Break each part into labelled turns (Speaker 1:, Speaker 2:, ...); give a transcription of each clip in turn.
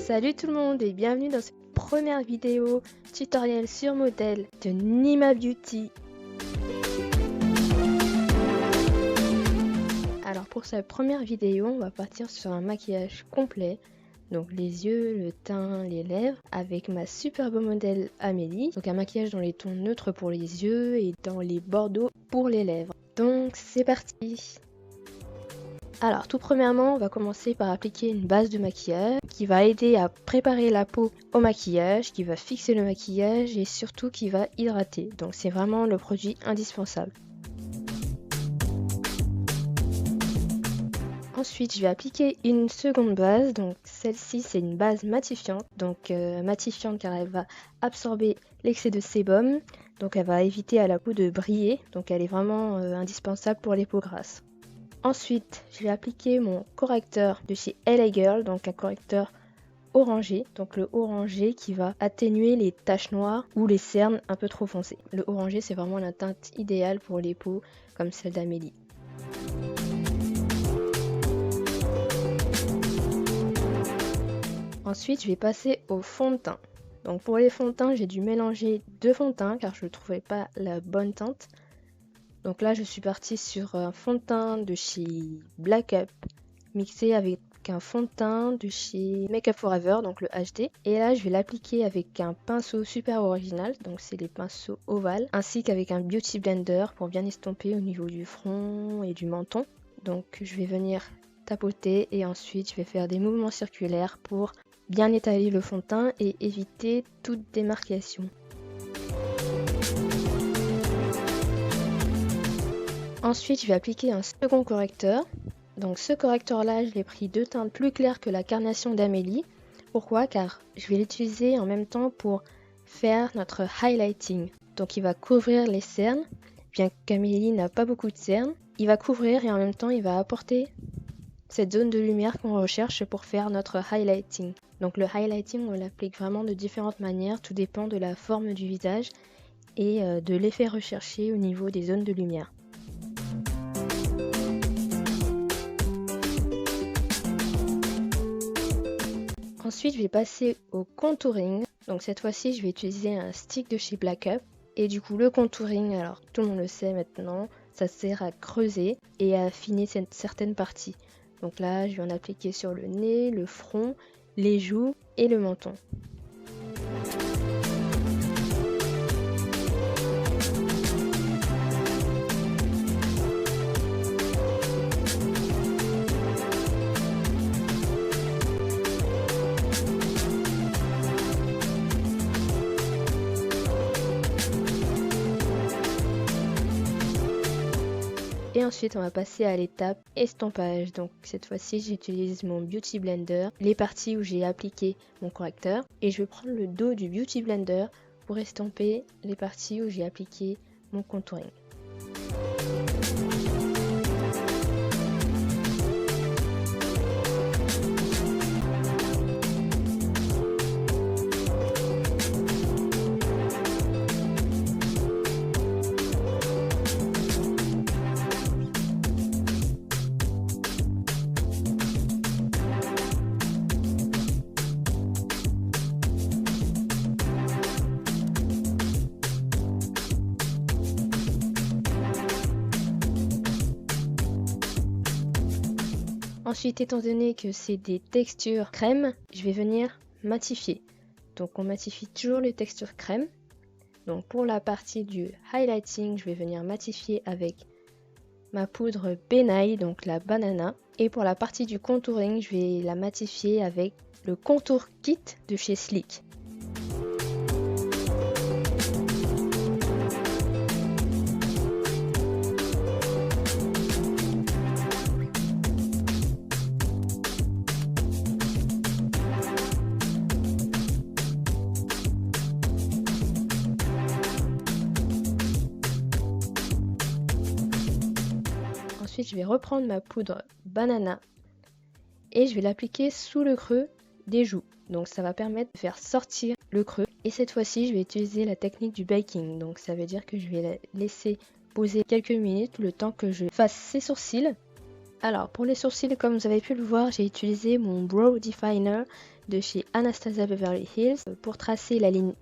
Speaker 1: Salut tout le monde et bienvenue dans cette première vidéo tutoriel sur modèle de Nima Beauty. Alors pour cette première vidéo, on va partir sur un maquillage complet. Donc les yeux, le teint, les lèvres avec ma superbe modèle Amélie. Donc un maquillage dans les tons neutres pour les yeux et dans les bordeaux pour les lèvres. Donc c'est parti! Alors tout premièrement, on va commencer par appliquer une base de maquillage qui va aider à préparer la peau au maquillage, qui va fixer le maquillage et surtout qui va hydrater. Donc c'est vraiment le produit indispensable. Ensuite, je vais appliquer une seconde base. Donc celle-ci, c'est une base matifiante. Donc matifiante car elle va absorber l'excès de sébum. Donc elle va éviter à la peau de briller. Donc elle est vraiment indispensable pour les peaux grasses. Ensuite, je vais appliquer mon correcteur de chez LA Girl, donc un correcteur orangé. Donc le orangé qui va atténuer les taches noires ou les cernes un peu trop foncées. Le orangé, c'est vraiment la teinte idéale pour les peaux comme celle d'Amélie. Ensuite, je vais passer au fond de teint. Donc pour les fonds de teint, j'ai dû mélanger deux fonds de teint car je ne trouvais pas la bonne teinte. Donc là, je suis partie sur un fond de teint de chez Black Up, mixé avec un fond de teint de chez Make Up Forever, donc le HD. Et là, je vais l'appliquer avec un pinceau super original, donc c'est les pinceaux ovales, ainsi qu'avec un Beauty Blender pour bien estomper au niveau du front et du menton. Donc je vais venir tapoter et ensuite je vais faire des mouvements circulaires pour bien étaler le fond de teint et éviter toute démarcation. Ensuite, je vais appliquer un second correcteur. Donc ce correcteur-là, je l'ai pris deux teintes plus claires que la carnation d'Amélie. Pourquoi? Car je vais l'utiliser en même temps pour faire notre highlighting. Donc il va couvrir les cernes, bien qu'Amélie n'a pas beaucoup de cernes. Il va couvrir et en même temps, il va apporter cette zone de lumière qu'on recherche pour faire notre highlighting. Donc le highlighting, on l'applique vraiment de différentes manières. Tout dépend de la forme du visage et de l'effet recherché au niveau des zones de lumière. Ensuite, je vais passer au contouring. Donc cette fois-ci, je vais utiliser un stick de chez Black Up. Et du coup, le contouring, alors tout le monde le sait maintenant, ça sert à creuser et à affiner certaines parties. Donc là, je vais en appliquer sur le nez, le front, les joues et le menton. Et ensuite, on va passer à l'étape estompage. Donc cette fois-ci, j'utilise mon Beauty Blender, les parties où j'ai appliqué mon correcteur. Et je vais prendre le dos du Beauty Blender pour estomper les parties où j'ai appliqué mon contouring. Ensuite, étant donné que c'est des textures crème, je vais venir matifier. Donc on matifie toujours les textures crème. Donc pour la partie du highlighting, je vais venir matifier avec ma poudre Benai, donc la banana. Et pour la partie du contouring, je vais la matifier avec le Contour Kit de chez Sleek. Ensuite, je vais reprendre ma poudre banana et je vais l'appliquer sous le creux des joues. Donc ça va permettre de faire sortir le creux. Et cette fois-ci, je vais utiliser la technique du baking. Donc ça veut dire que je vais la laisser poser quelques minutes le temps que je fasse ses sourcils. Alors pour les sourcils, comme vous avez pu le voir, j'ai utilisé mon Brow Definer de chez Anastasia Beverly Hills pour tracer la ligne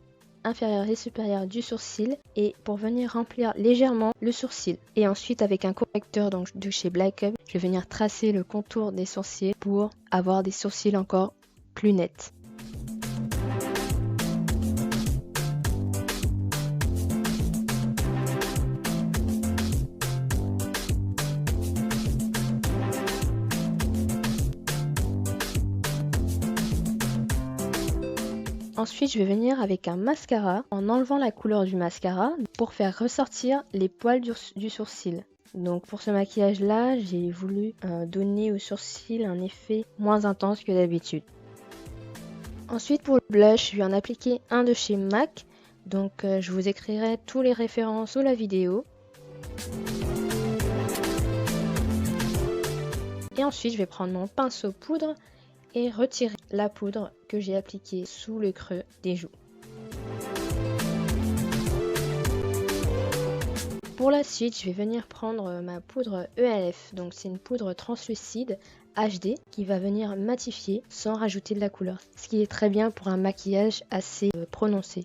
Speaker 1: inférieure et supérieure du sourcil et pour venir remplir légèrement le sourcil. Et ensuite avec un correcteur donc de chez Black Up, je vais venir tracer le contour des sourcils pour avoir des sourcils encore plus nets. Ensuite, je vais venir avec un mascara en enlevant la couleur du mascara pour faire ressortir les poils du sourcil. Donc pour ce maquillage-là, j'ai voulu donner au sourcil un effet moins intense que d'habitude. Ensuite pour le blush, je vais en appliquer un de chez MAC. Donc je vous écrirai tous les références sous la vidéo. Et ensuite, je vais prendre mon pinceau poudre et retirer la poudre que j'ai appliquée sous le creux des joues. Pour la suite, je vais venir prendre ma poudre ELF, donc c'est une poudre translucide HD qui va venir matifier sans rajouter de la couleur, ce qui est très bien pour un maquillage assez prononcé.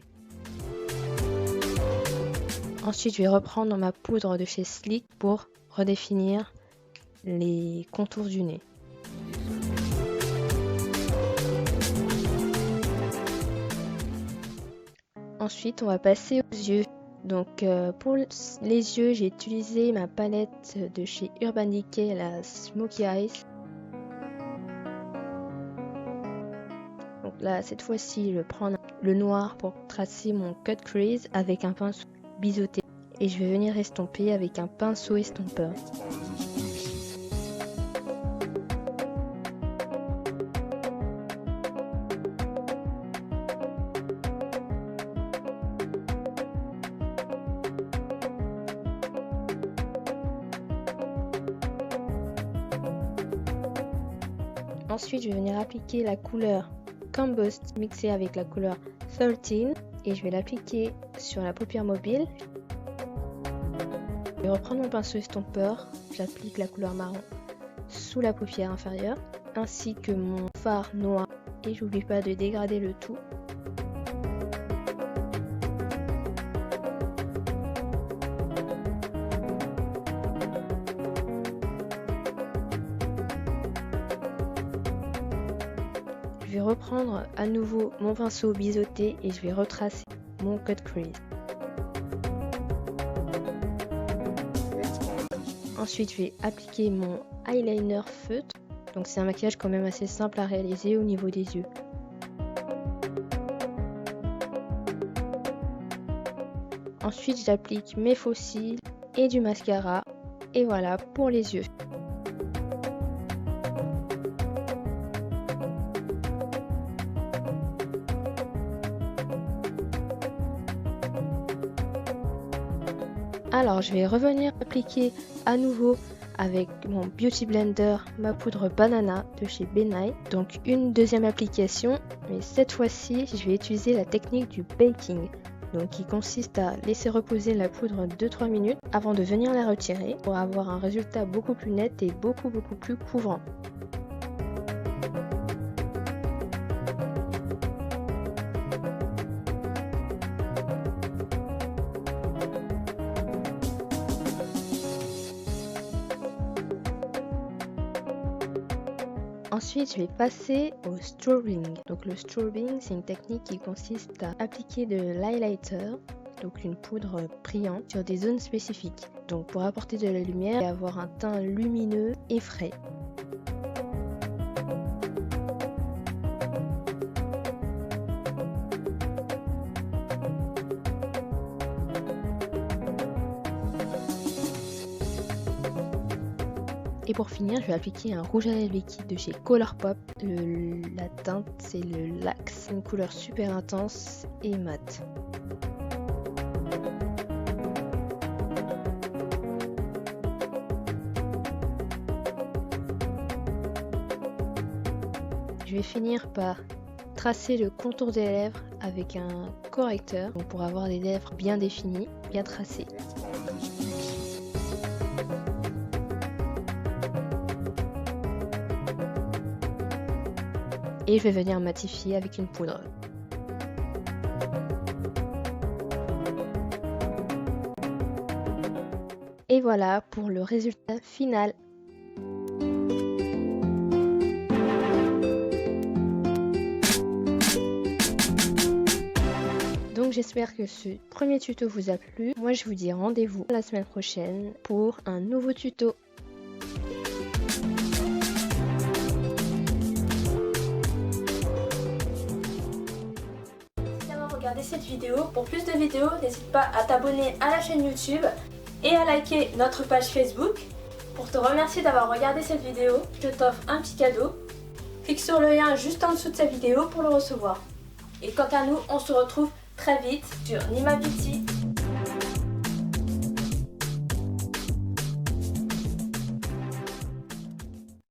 Speaker 1: Ensuite, je vais reprendre ma poudre de chez Sleek pour redéfinir les contours du nez. Ensuite, on va passer aux yeux. Donc pour les yeux, j'ai utilisé ma palette de chez Urban Decay, la Smoky Eyes. Donc là, cette fois-ci, je vais prendre le noir pour tracer mon cut crease avec un pinceau biseauté. Et je vais venir estomper avec un pinceau estompeur. Ensuite, je vais venir appliquer la couleur Combust mixée avec la couleur 13 et je vais l'appliquer sur la paupière mobile. Je vais reprendre mon pinceau estompeur, j'applique la couleur marron sous la paupière inférieure ainsi que mon fard noir et j'oublie pas de dégrader le tout. Je vais reprendre à nouveau mon pinceau biseauté et je vais retracer mon cut crease. Ensuite, je vais appliquer mon eyeliner feutre. Donc c'est un maquillage quand même assez simple à réaliser au niveau des yeux. Ensuite, j'applique mes faux cils et du mascara. Et voilà pour les yeux. Alors je vais revenir appliquer à nouveau avec mon Beauty Blender ma poudre banana de chez Benai. Donc une deuxième application, mais cette fois-ci je vais utiliser la technique du baking. Donc qui consiste à laisser reposer la poudre 2-3 minutes avant de venir la retirer pour avoir un résultat beaucoup plus net et beaucoup plus couvrant. Ensuite, je vais passer au strobing. Donc le strobing, c'est une technique qui consiste à appliquer de l'highlighter, donc une poudre brillante, sur des zones spécifiques. Donc pour apporter de la lumière et avoir un teint lumineux et frais. Et pour finir, je vais appliquer un rouge à lèvres liquide de chez Colourpop. La teinte, c'est le Lax. C'est une couleur super intense et mate. Je vais finir par tracer le contour des lèvres avec un correcteur pour avoir des lèvres bien définies, bien tracées. et je vais venir matifier avec une poudre. Et voilà pour le résultat final. Donc j'espère que ce premier tuto vous a plu. Moi je vous dis rendez-vous la semaine prochaine pour un nouveau tuto.
Speaker 2: Merci d'avoir regardé cette vidéo. Pour plus de vidéos, n'hésite pas à t'abonner à la chaîne YouTube et à liker notre page Facebook. Pour te remercier d'avoir regardé cette vidéo, je t'offre un petit cadeau. Clique sur le lien juste en dessous de cette vidéo pour le recevoir. Et quant à nous, on se retrouve très vite sur Nima Beauty.